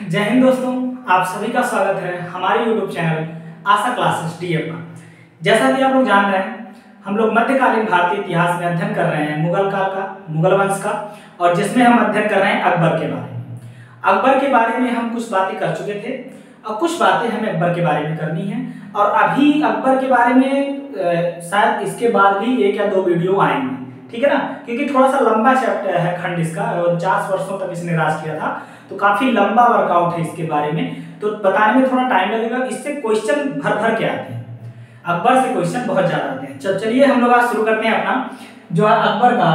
जय हिंद दोस्तों, आप सभी का स्वागत है हमारे YouTube चैनल आशा क्लासेस डीएफ पर। जैसा कि आप लोग जान रहे हैं, हम लोग मध्यकालीन भारतीय इतिहास में अध्ययन कर रहे हैं मुगल काल का, मुगल वंश का, और जिसमें हम अध्ययन कर रहे हैं अकबर के बारे में। अकबर के बारे में हम कुछ बातें कर चुके थे और कुछ बातें हमें अकबर के बारे में करनी है। और अभी अकबर के बारे में शायद इसके बाद भी 1 या 2 वीडियो आएंगे, ठीक है ना, क्योंकि थोड़ा सा लंबा चैप्टर है खंड इसका, 50 वर्षों तक इसने राज किया था, तो काफी लंबा वर्कआउट है इसके बारे में, तो बताने में थोड़ा टाइम लगेगा। इससे क्वेश्चन भर भर के आते हैं, अकबर से क्वेश्चन बहुत ज्यादा आते हैं। चलिए हम लोग आज शुरू करते हैं अपना जो है अकबर का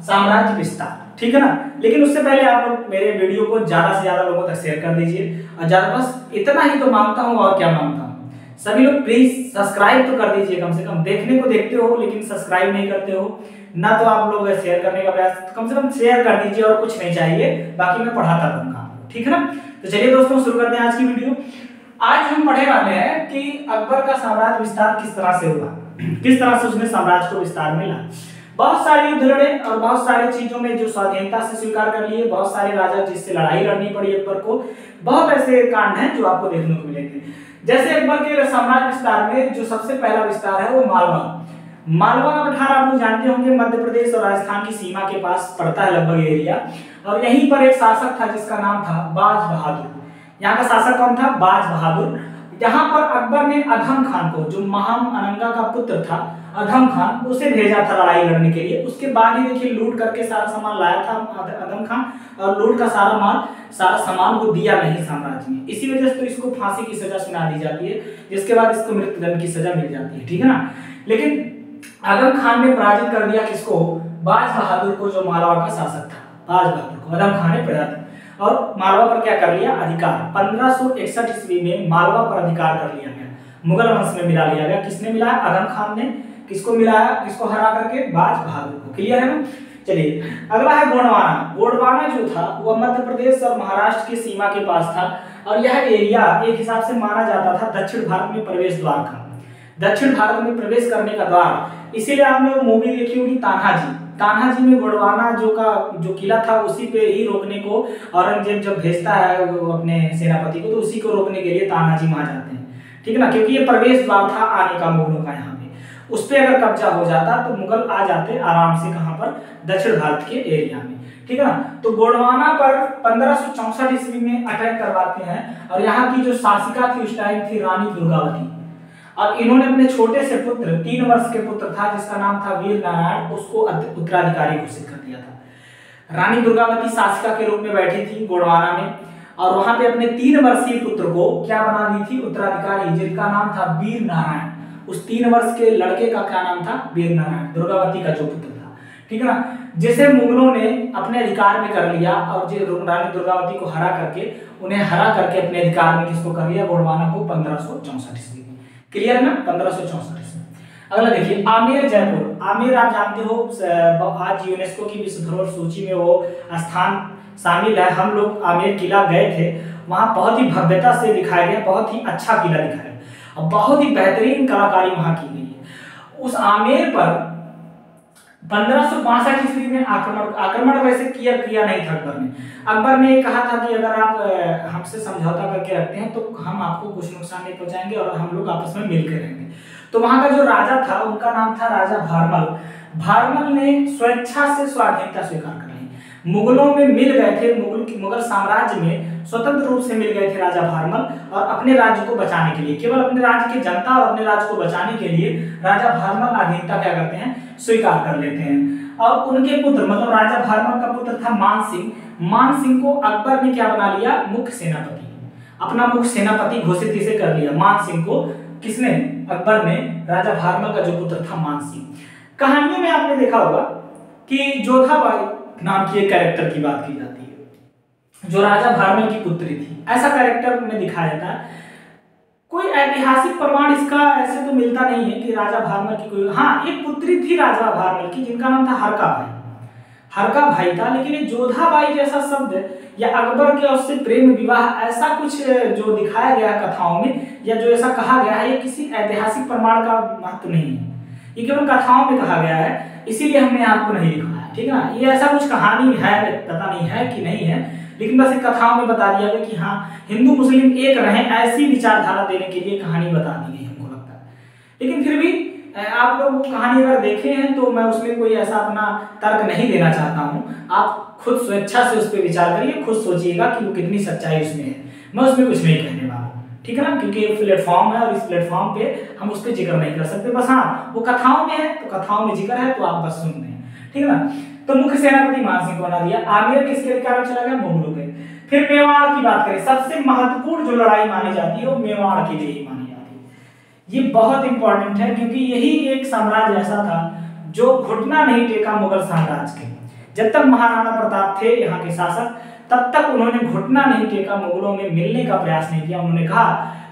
साम्राज्य विस्तार, ठीक है ना। लेकिन उससे पहले आप लोग मेरे वीडियो को ज्यादा से ज्यादा लोगों तक शेयर कर दीजिए, और ज्यादा बस इतना ही तो मांगता हूँ, और क्या मांगता हूँ। सभी लोग प्लीज सब्सक्राइब तो कर दीजिए, कम से कम देखने को देखते हो लेकिन सब्सक्राइब नहीं करते हो ना, तो आप लोग शेयर करने का प्रयास, कम से कम शेयर कर दीजिए, और कुछ नहीं चाहिए, बाकी मैं पढ़ाता रहूंगा, ठीक है ना। तो चलिए दोस्तों शुरू करते हैं आज की वीडियो। आज हम पढ़ने वाले हैं कि अकबर का साम्राज्य विस्तार किस तरह से हुआ, किस तरह से उसने साम्राज्य को विस्तार मिला। बहुत सारे युद्ध लड़े और बहुत सारी चीजों में जो स्वाधीनता से स्वीकार कर लिए, बहुत सारे राजा जिससे लड़ाई लड़नी पड़ी अकबर को, बहुत ऐसे कांड हैं जो आपको देखने को मिलेंगे। जैसे अकबर के साम्राज्य विस्तार में जो सबसे पहला विस्तार है वो मालवा का पठार आप लोग जानते होंगे, मध्य प्रदेश और राजस्थान की सीमा के पास पड़ता है लगभग एरिया, और यहीं पर एक शासक था जिसका नाम था बाज बहादुर। यहाँ का शासक कौन था? बाज बहादुर। यहाँ पर अकबर ने अधम खान को, जो महाम अनंगा का पुत्र था अधम खान, उसे भेजा था लड़ाई लड़ने के लिए। उसके बाद ही देखिए लूट करके सारा सामान लाया था अधम खान, और लूट का सारा सामान को दिया नहीं साम्राज्य में। इसी वजह से तो इसको फांसी की सजा सुना दी जाती है, जिसके बाद इसको मृत्युदंड की सजा मिल जाती है, ठीक है ना। लेकिन अधम खान ने पराजित कर दिया किसको? बाज बहादुर को, जो मालवा का शासक था। बाज बहादुर को अधम खान ने पराजित, और मालवा पर क्या कर लिया? अधिकार। 1561 ईस्वी में मालवा पर अधिकार कर लिया गया, मुगल वंश में मिला लिया गया। किसने मिलाया? अधम खान ने। किसको मिलाया? किसको हरा करके? बाज बहादुर को। क्लियर है ना। चलिए अगला है गोंडवाना। गोंडवाना जो था वह मध्य प्रदेश और महाराष्ट्र की सीमा के पास था, और यह एरिया एक हिसाब से माना जाता था दक्षिण भारत में प्रवेश द्वार का, दक्षिण भारत में प्रवेश करने का द्वार। इसीलिए आपने वो मूवी देखी होगी तान्हाजी में गोंडवाना जो किला था, उसी पे ही रोकने को औरंगजेब जब भेजता है वो अपने सेनापति को, तो उसी को रोकने के लिए तान्हाजी वहां जाते हैं, ठीक है ना, क्योंकि ये प्रवेश द्वार था आने का मुगलों का। यहाँ पे उस पे अगर कब्जा हो जाता तो मुगल आ जाते आराम से, कहां पर? दक्षिण भारत के एरिया में, ठीक है ना। तो गोंडवाना पर 1564 ईस्वी में अटैक करवाते हैं, और यहाँ की जो शासिका थी उस टाइम थी रानी दुर्गावती, और इन्होंने अपने छोटे से पुत्र, 3 वर्ष के पुत्र था जिसका नाम था वीर नारायण, उसको उत्तराधिकारी घोषित कर दिया था। रानी दुर्गावती शासिका के रूप में बैठी थी गोंडवाना में, और वहां पे अपने 3 वर्षीय पुत्र को क्या बना दी थी? उत्तराधिकारी, जिसका नाम था वीर नारायण। उस 3 वर्ष के लड़के का क्या नाम था? वीर नारायण, दुर्गावती का जो पुत्र था, ठीक है ना, जिसे मुगलों ने अपने अधिकार में कर लिया, और जो रानी दुर्गावती को हरा करके अपने अधिकार में किसको कर लिया? गोंडवाना को 1564 ईस्वी में। क्लियर है ना, 1564 ईस्वी। अगला देखिए आमेर जयपुर। आमेर आप जानते हो आज यूनेस्को की विश्व धरोहर सूची में वो स्थान शामिल है। हम लोग आमेर किला गए थे, वहां बहुत ही भव्यता से दिखाया गया, बहुत ही अच्छा किला दिखाया गया, और बहुत ही बेहतरीन कलाकारी वहां की गई है। उस आमेर पर 1562 ईस्वी में आक्रमण वैसे किया नहीं था अकबर ने। अकबर ने कहा था कि अगर आप हमसे समझौता करके रखते हैं तो हम आपको कुछ नुकसान नहीं पहुंचाएंगे, और हम लोग आपस में मिलकर रहेंगे। तो वहां का जो राजा था उनका नाम था राजा भारमल। भारमल ने स्वेच्छा से स्वाधीनता स्वीकार कर ली, मुगलों में मिल गए थे, मुगल साम्राज्य में स्वतंत्र रूप से मिल गए थे राजा भारमल, और अपने राज्य को बचाने के लिए, केवल अपने राज्य की जनता और अपने राज्य को बचाने के लिए राजा भारमल अधीनता क्या करते हैं? स्वीकार कर लेते हैं। और उनके पुत्र, मतलब राजा भारमल का पुत्र था मान सिंह को अकबर ने क्या बना लिया? मुख्य सेनापति, अपना मुख्य सेनापति घोषित इसे कर लिया। मान सिंह को किसने? अकबर ने। राजा भारमल का जो पुत्र था मान सिंह। कहानियों में आपने देखा होगा कि जोधाबाई नाम की एक कैरेक्टर की बात की जाती है, जो राजा भारमल की पुत्री थी, ऐसा कैरेक्टर में दिखाया जाता है। कोई ऐतिहासिक प्रमाण इसका ऐसे तो मिलता नहीं है कि राजा भारमल की कोई, हाँ एक पुत्री थी राजा भारमल की जिनका नाम था हरका भाई था, लेकिन ये जोधाबाई जैसा शब्द या अकबर के उससे प्रेम विवाह ऐसा कुछ जो दिखाया गया कथाओं में, या जो ऐसा कहा गया है, ये किसी ऐतिहासिक प्रमाण का महत्व नहीं है, ये केवल कथाओं में कहा गया है, इसीलिए हमने आपको नहीं लिखा है, ठीक है ना। ये ऐसा कुछ कहानी है, पता नहीं है कि नहीं है, लेकिन बस एक कथाओं में बता दिया गया कि हाँ हिंदू मुस्लिम एक रहें, ऐसी विचारधारा देने के लिए कहानी बता दी गई हमको लगता है। लेकिन फिर भी आप लोग वो कहानी अगर देखे हैं तो मैं उसमें कोई ऐसा अपना तर्क नहीं देना चाहता हूँ। आप खुद स्वेच्छा से उस पर विचार करिए, खुद सोचिएगा कि वो कितनी सच्चाई उसमें है। मैं उसमें कुछ नहीं कहने वाला हूँ, ठीक है ना, क्योंकि एक प्लेटफॉर्म है और इस प्लेटफॉर्म पे हम उस पर जिक्र नहीं कर सकते। बस हाँ वो कथाओं में है तो कथाओं में जिक्र है तो आप बस सुन रहे हैं, ठीक है ना। तो मुख्य सेनापति मान सिंह को बना दिया। आमेर किसके अधिकार में चला गया? मुगलों के। फिर मेवाड़ की बात करें, सबसे महत्वपूर्ण जो लड़ाई मानी जाती है वो मेवाड़ के लिए ही मानी जाती है। ये बहुत इंपॉर्टेंट है क्योंकि यही एक साम्राज्य ऐसा था जो घुटना नहीं टेका मुगल साम्राज्य के। जब तक महाराणा प्रताप थे यहाँ के शासक, तब तक उन्होंने घुटना नहीं टेका, मुगलों में मिलने का प्रयास नहीं किया। उन्होंने कहा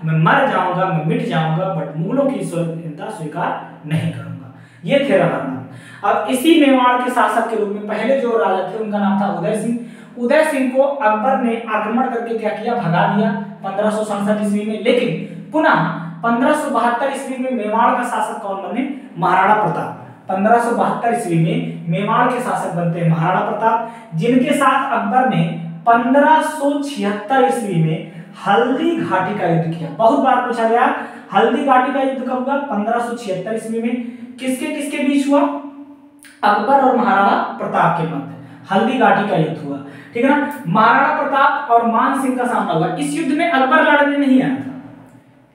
मैं मर जाऊंगा, मैं मिट जाऊंगा, बट मुगलों की स्वाधीनता स्वीकार नहीं करूंगा। ये थे रवाना। अब इसी मेवाड़ के शासक के रूप में पहले जो राजा थे उनका नाम था उदय सिंह। उदय सिंह को अकबर ने आक्रमण करके क्या किया? भगा दिया 1567 ईस्वी में। लेकिन पुनः 1572 ईस्वी में मेवाड़ का शासक कौन बने? महाराणा प्रताप। 1572 ईस्वी में मेवाड़ के शासक बनते हैं महाराणा प्रताप, जिनके साथ अकबर ने 1576 ईस्वी में हल्दी घाटी का युद्ध किया। बहुत बार पूछा गया हल्दी घाटी का युद्ध कब हुआ? 1576 ईस्वी में। किसके किसके बीच हुआ? अकबर और महाराणा प्रताप के मध्य हल्दी घाटी का युद्ध हुआ, ठीक है ना। महाराणा प्रताप और मान सिंह का सामना हुआ। इस युद्ध में अकबर लड़ने नहीं आया था।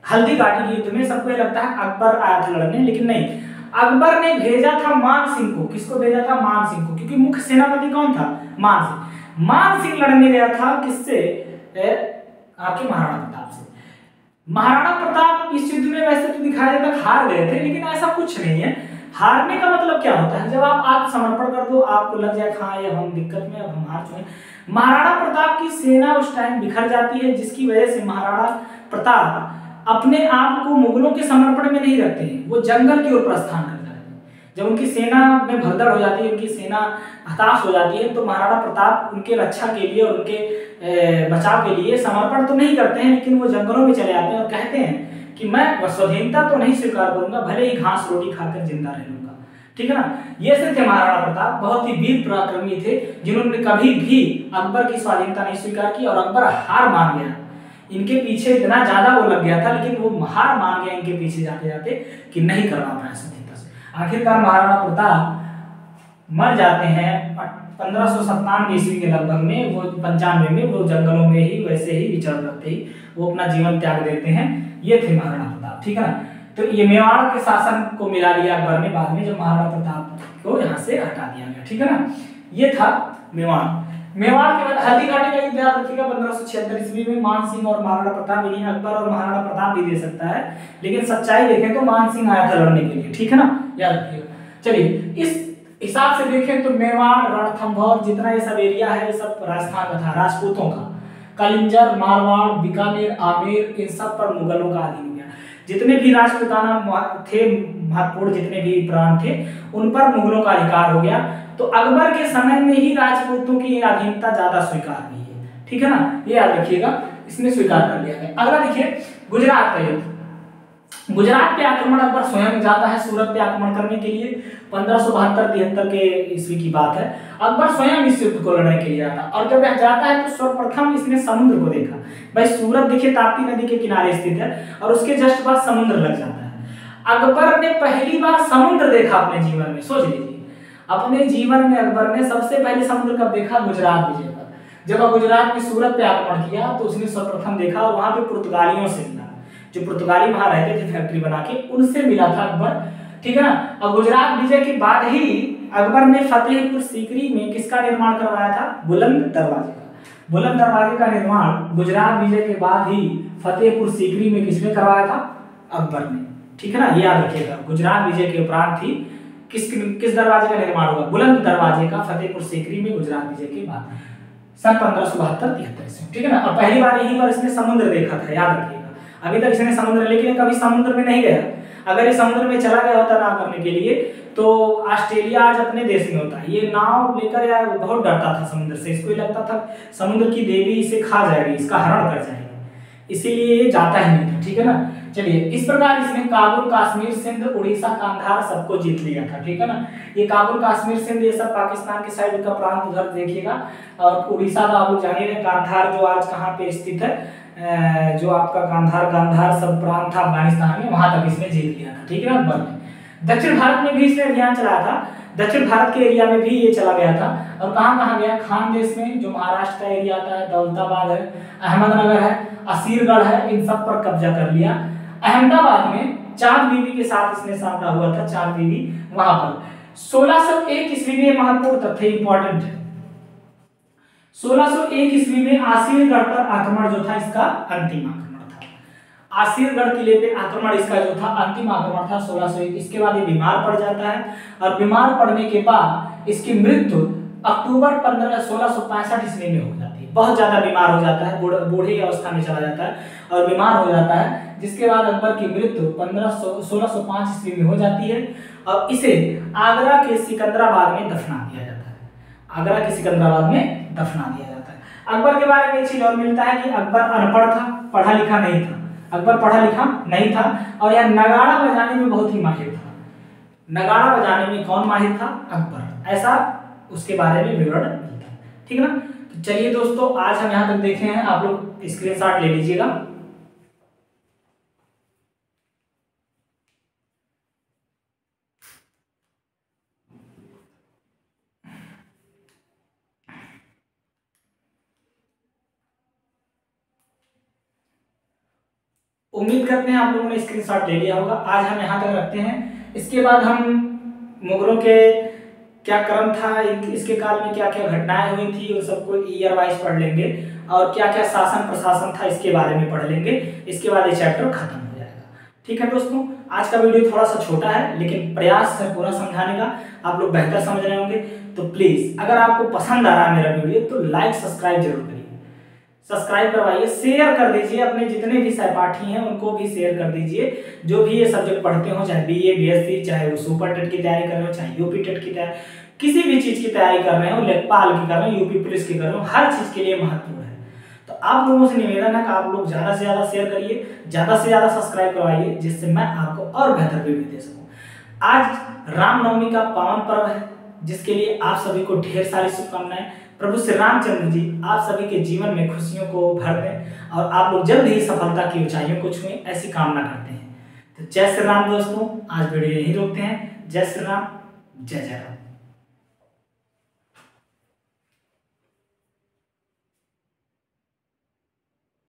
हल्दी घाटी के युद्ध में सबको लगता है अकबर आया था लड़ने, लेकिन नहीं, अकबर ने भेजा था मान सिंह को। किसको भेजा था? मान सिंह को, क्योंकि मुख्य सेनापति कौन था? मान सिंह। मान सिंह लड़ने गया था किससे? आपके महाराणा प्रताप से। महाराणा प्रताप इस युद्ध में वैसे तो दिखाया जाता हार गए थे, लेकिन ऐसा कुछ नहीं है। हारने का मतलब क्या होता है? जब आप आत्मसमर्पण कर दो, आपको लग जाए हाँ ये हम दिक्कत में, अब हम हार चुके हैं। महाराणा प्रताप की सेना उस टाइम बिखर जाती है, जिसकी वजह से महाराणा प्रताप अपने आप को मुगलों के समर्पण में नहीं रखते हैं, वो जंगल की ओर प्रस्थान कर जाते हैं। जब उनकी सेना में भगदड़ हो जाती है, उनकी सेना हताश हो जाती है, तो महाराणा प्रताप उनके रक्षा के लिए और उनके बचाव के लिए समर्पण तो नहीं करते हैं, लेकिन वो जंगलों में चले जाते हैं और कहते हैं कि मैं स्वाधीनता तो नहीं स्वीकार करूंगा, भले ही घास रोटी खाकर जिंदा रह लूंगा, ठीक है ना। ये से थे महाराणा प्रताप, बहुत ही वीर पराक्रमी थे, जिन्होंने कभी भी अकबर की स्वाधीनता नहीं स्वीकार की और अकबर हार मान गया। इनके पीछे इतना ज्यादा वो लग गया था, लेकिन वो हार मान गया इनके पीछे जाते जाते कि नहीं करवा पाया स्वाधीनता से। आखिरकार महाराणा प्रताप मर जाते हैं 1597 ईस्वी के लगभग में, वो 95 में वो जंगलों में ही वैसे ही विचरण करते ही वो अपना जीवन त्याग देते हैं। ये थे महाराणा प्रताप, ठीक है ना। तो ये मेवाड़ के शासन को मिला लिया अकबर ने बाद में, जब महाराणा प्रताप को यहाँ से हटा दिया गया, ठीक है ना। ये था मेवाड़। मेवाड़ के बाद हल्दी घाटी का युद्ध याद रखिएगा 1576 ईस्वी में। मान सिंह और महाराणा प्रताप, इन्हें अकबर और महाराणा प्रताप भी दे सकता है, लेकिन सच्चाई देखें तो मान सिंह आया था लड़ने के लिए, ठीक है ना, याद रखिएगा। चलिए इस हिसाब से देखें तो मेवाड़, रणथंभौर, जितना ये सब एरिया है, सब राजस्थान का था, राजपूतों का। कलिंजर, मारवाड़, बीकानेर, आमेर, इन सब पर मुगलों का अधीन हो गया। जितने भी राजपूताना थे, महत्वपूर्ण जितने भी प्रांत थे, उन पर मुगलों का अधिकार हो गया। तो अकबर के समय में ही राजपूतों की अधीनता ज्यादा स्वीकार हुई है, ठीक है ना, ये याद रखिएगा, इसमें स्वीकार कर लिया गया। अगला देखिए गुजरात का युद्ध। गुजरात पे आक्रमण अकबर स्वयं जाता है सूरत पे आक्रमण करने के लिए। 1572-73 के ईस्वी की बात है। अकबर स्वयं इस युद्ध को लड़ने के लिए जाता है, और जब यह जाता है तो सर्वप्रथम इसने समुद्र को देखा। भाई सूरत देखिए ताप्ती नदी के किनारे स्थित है और उसके जस्ट बाद समुद्र लग जाता है। अकबर ने पहली बार समुद्र देखा अपने जीवन में, सोच लीजिए अपने जीवन में अकबर ने सबसे पहले समुद्र कब देखा? गुजरात विजय पर। जब गुजरात में सूरत पे आक्रमण किया तो उसने सर्वप्रथम देखा, और वहां पे पुर्तगालियों से मिला, जो पुर्तगाली वहां रहते थे फैक्ट्री बना के, उनसे मिला था अकबर, ठीक है ना। और गुजरात विजय के बाद ही अकबर ने फतेहपुर सीकरी में किसका निर्माण करवाया था? बुलंद दरवाजे का। बुलंद दरवाजे का निर्माण गुजरात विजय के बाद ही फतेहपुर सीकरी में किसने करवाया था? अकबर ने, ठीक है ना, ये याद रखिएगा। गुजरात विजय के उपरांत ही किस दरवाजे का निर्माण हुआ? बुलंद दरवाजे का, फतेहपुर सीकरी में गुजरात विजय के बाद सन 1572-73 से, ठीक है ना। और पहली बार यहीं पर इसने समुद्र देखा था, याद रखिएगा। अभी तक इसने समुद्र, लेकिन कभी समुद्र में नहीं गया। अगर ये समुद्र में चला गया होता नाव करने के लिए तो ऑस्ट्रेलिया आज अपने देश में होता है। ये नाव लेकर यार बहुत डरता था समुद्र से, इसको लगता था समुद्र की देवी इसे खा जाएगी, इसका हरण कर जाएगी। इसीलिए ये जाता ही नहीं था, ठीक है ना। चलिए, इस प्रकार इसने काबुल, कश्मीर, सिंध, उड़ीसा, कांधार सबको जीत लिया था, ठीक है ना। ये काबुल, कश्मीर, सिंध ये सब पाकिस्तान की साइड का प्रांत उधर देखिएगा, और उड़ीसा का आप लोग जान ही रहे, कांधार जो आज कहाँ पे स्थित है, जो आपका गांधार सब प्रांत था अफगानिस्तान में, वहां तक इसने जीत लिया था, ठीक है ना, अकबर ने। दक्षिण भारत में भी इसने अभियान चलाया था, दक्षिण भारत के एरिया में भी ये चला गया था, और कहाँ गया, खानदेश में, जो महाराष्ट्र का एरिया आता है, दौलताबाद है, अहमदनगर है, असीरगढ़ है, इन सब पर कब्जा कर लिया। अहमदाबाद में चांद बीबी के साथ इसने सामना हुआ था, चांद बीबी वहां पर 1601 ईस्वी में, महत्वपूर्ण तथ्य इंपॉर्टेंट है, 1601 ईस्वी में आसीरगढ़ पर आक्रमण जो था इसका अंतिम आक्रमण था। आसीरगढ़ किले पे आक्रमण इसका जो था अंतिम आक्रमण था 1601। इसके बाद ये बीमार पड़ जाता है, और बीमार पड़ने के बाद इसकी मृत्यु अक्टूबर 15 1665 ईस्वी में हो जाती है। बहुत ज्यादा बीमार हो जाता है, बूढ़ी अवस्था में चला जाता है और बीमार हो जाता है, जिसके बाद अकबर की मृत्यु 1605 ईस्वी में हो जाती है, और इसे आगरा के सिकंदराबाद में दफना दिया जाता है। आगरा के सिकंदराबाद में दफना दिया जाता है। अकबर के बारे में एक चीज और मिलता है कि अकबर अनपढ़ था, पढ़ा लिखा नहीं था। अकबर पढ़ा लिखा नहीं था, और यह नगाड़ा बजाने में बहुत ही माहिर था। नगाड़ा बजाने में कौन माहिर था? अकबर। ऐसा उसके बारे में विवरण मिलता है, ठीक है ना। तो चलिए दोस्तों, आज हम यहाँ तक देखे हैं, आप लोग स्क्रीनशॉट ले लीजिएगा। उम्मीद करते हैं आप लोगों ने स्क्रीनशॉट ले लिया होगा। आज हम यहाँ तक रखते हैं। इसके बाद हम मुगलों के क्या क्रम था, इसके काल में क्या क्या घटनाएं हुई थी, उन सबको ईयर वाइज पढ़ लेंगे, और क्या क्या शासन प्रशासन था इसके बारे में पढ़ लेंगे। इसके बाद ये चैप्टर खत्म हो जाएगा, ठीक है दोस्तों। आज का वीडियो थोड़ा सा छोटा है, लेकिन प्रयास है पूरा समझाने का, आप लोग बेहतर समझ रहे होंगे। तो प्लीज, अगर आपको पसंद आ रहा है मेरा वीडियो, तो लाइक सब्सक्राइब जरूर करिए, सब्सक्राइब करवाइए, शेयर कर दीजिए, अपने जितने भी सहपाठी हैं उनको भी शेयर कर दीजिए, जो भी ये सब्जेक्ट पढ़ते हो, चाहे बीए, बीएससी, चाहे वो सुपर टेट की तैयारी कर रहे हो, चाहे यूपी टेट की तैयारी, किसी भी चीज की तैयारी कर रहे हो, लेखपाल की कर रहे हो, यूपी पुलिस की कर रहे हो, हर चीज के लिए महत्वपूर्ण है। तो आप लोगों से निवेदन है कि आप लोग ज्यादा से ज्यादा शेयर करिए, ज्यादा से ज्यादा सब्सक्राइब करवाइए, जिससे मैं आपको और बेहतर वीडियो दे सकूं। आज रामनवमी का पावन पर्व है, जिसके लिए आप सभी को ढेर सारी शुभकामनाएं। प्रभु श्री रामचंद्र जी आप सभी के जीवन में खुशियों को भर दें, और आप लोग जल्द ही सफलता की ऊंचाइयों को छुएं, ऐसी कामना करते हैं। तो जय श्री राम दोस्तों, आज वीडियो यहीं रोकते हैं। जय श्री राम, जय जय राम।